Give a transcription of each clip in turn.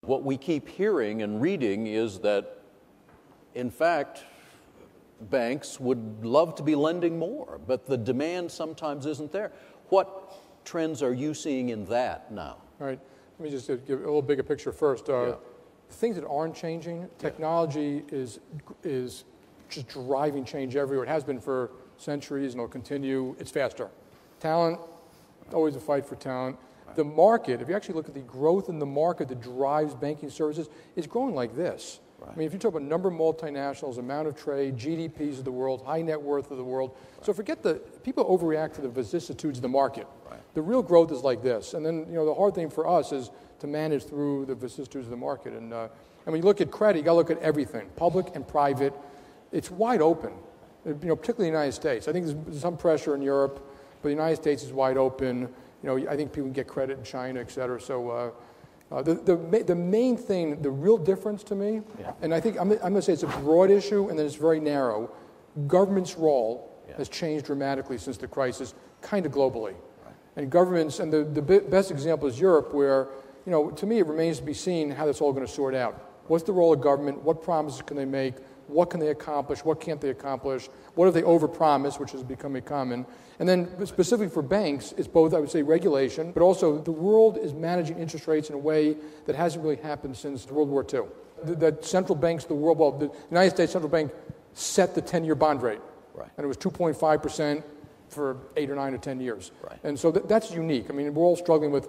What we keep hearing and reading is that, in fact, banks would love to be lending more, but the demand sometimes isn't there. What trends are you seeing in that now? All right. Let me just give a little bigger picture first. Things that aren't changing, technology is just driving change everywhere. It has been for centuries and it'll continue. It's faster. Talent, always a fight for talent. The market, if you actually look at the growth in the market that drives banking services, is growing like this. Right. I mean, if you talk about number of multinationals, amount of trade, GDPs of the world, high net worth of the world. Right. So forget people overreact to the vicissitudes of the market. Right. The real growth is like this. And then, the hard thing for us is to manage through the vicissitudes of the market. And when you look at credit, you got to look at everything, public and private. It's wide open, particularly the United States. I think there's some pressure in Europe, but the United States is wide open. I think people can get credit in China, et cetera. So the main thing, the real difference to me, and I think I'm going to say it's a broad issue and then it's very narrow. Government's role has changed dramatically since the crisis, kind of globally. Right. And governments, and the best example is Europe, where, to me it remains to be seen how that's all going to sort out. What's the role of government? What promises can they make? What can they accomplish? What can't they accomplish? What have they overpromised, which is becoming common? And then specifically for banks, it's both, I would say, regulation, but also the world is managing interest rates in a way that hasn't really happened since World War II. The central banks of the world, well, the United States Central Bank set the 10-year bond rate. Right. And it was 2.5% for 8 or 9 or 10 years. Right. And so that's unique. I mean, we're all struggling with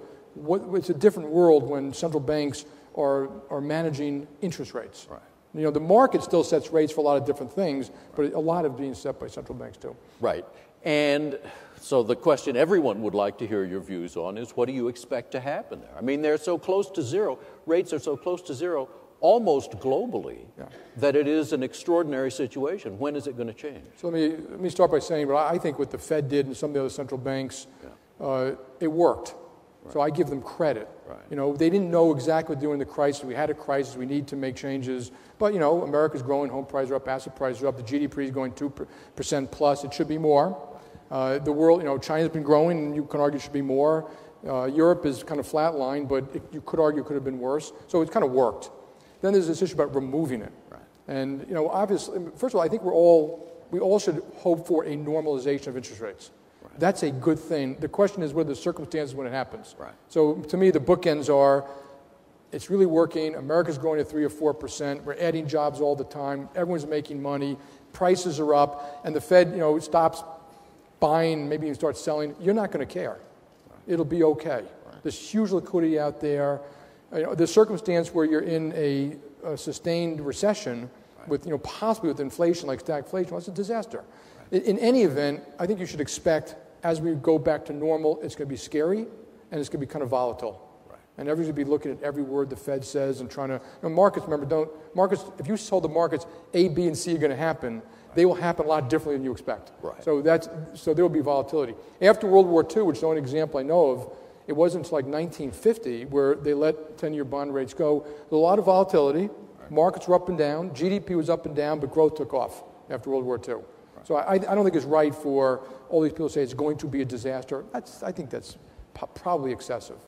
it's a different world when central banks are managing interest rates. Right. The market still sets rates for a lot of different things, but a lot of being set by central banks too. Right. And so the question everyone would like to hear your views on is, what do you expect to happen there? I mean, they're so close to zero, rates are so close to zero almost globally that it is an extraordinary situation. When is it going to change? So let me start by saying, I think what the Fed did and some of the other central banks, it worked. Right. So I give them credit. Right. They didn't know exactly what to do in the crisis. We had a crisis. We need to make changes. But, America's growing. Home prices are up. Asset prices are up. The GDP is going 2% plus. It should be more. The world, China's been growing, and you can argue it should be more. Europe is kind of flatlined, but you could argue it could have been worse. So it kind of worked. Then there's this issue about removing it. Right. And, obviously, first of all, I think we all should hope for a normalization of interest rates. Right. That's a good thing. The question is, what are the circumstances when it happens? Right. So to me, the bookends are, it's really working. America's growing at 3 or 4%. We're adding jobs all the time. Everyone's making money. Prices are up. And the Fed, stops buying, maybe even starts selling. You're not going to care. Right. It'll be okay. Right. There's huge liquidity out there. The circumstance where you're in a sustained recession with, possibly with inflation, like stagflation, well, it's a disaster. Right. In any event, I think you should expect, as we go back to normal, it's going to be scary and it's going to be kind of volatile. Right. And everyone's going to be looking at every word the Fed says and trying to, markets, remember, if you told the markets A, B, and C are going to happen, they will happen a lot differently than you expect. Right. So there will be volatility. After World War II, which is the only example I know of, it wasn't until like 1950 where they let 10-year bond rates go. There was a lot of volatility. Right. Markets were up and down. GDP was up and down, but growth took off after World War II. Right. So I don't think it's right for all these people to say it's going to be a disaster. I think that's probably excessive.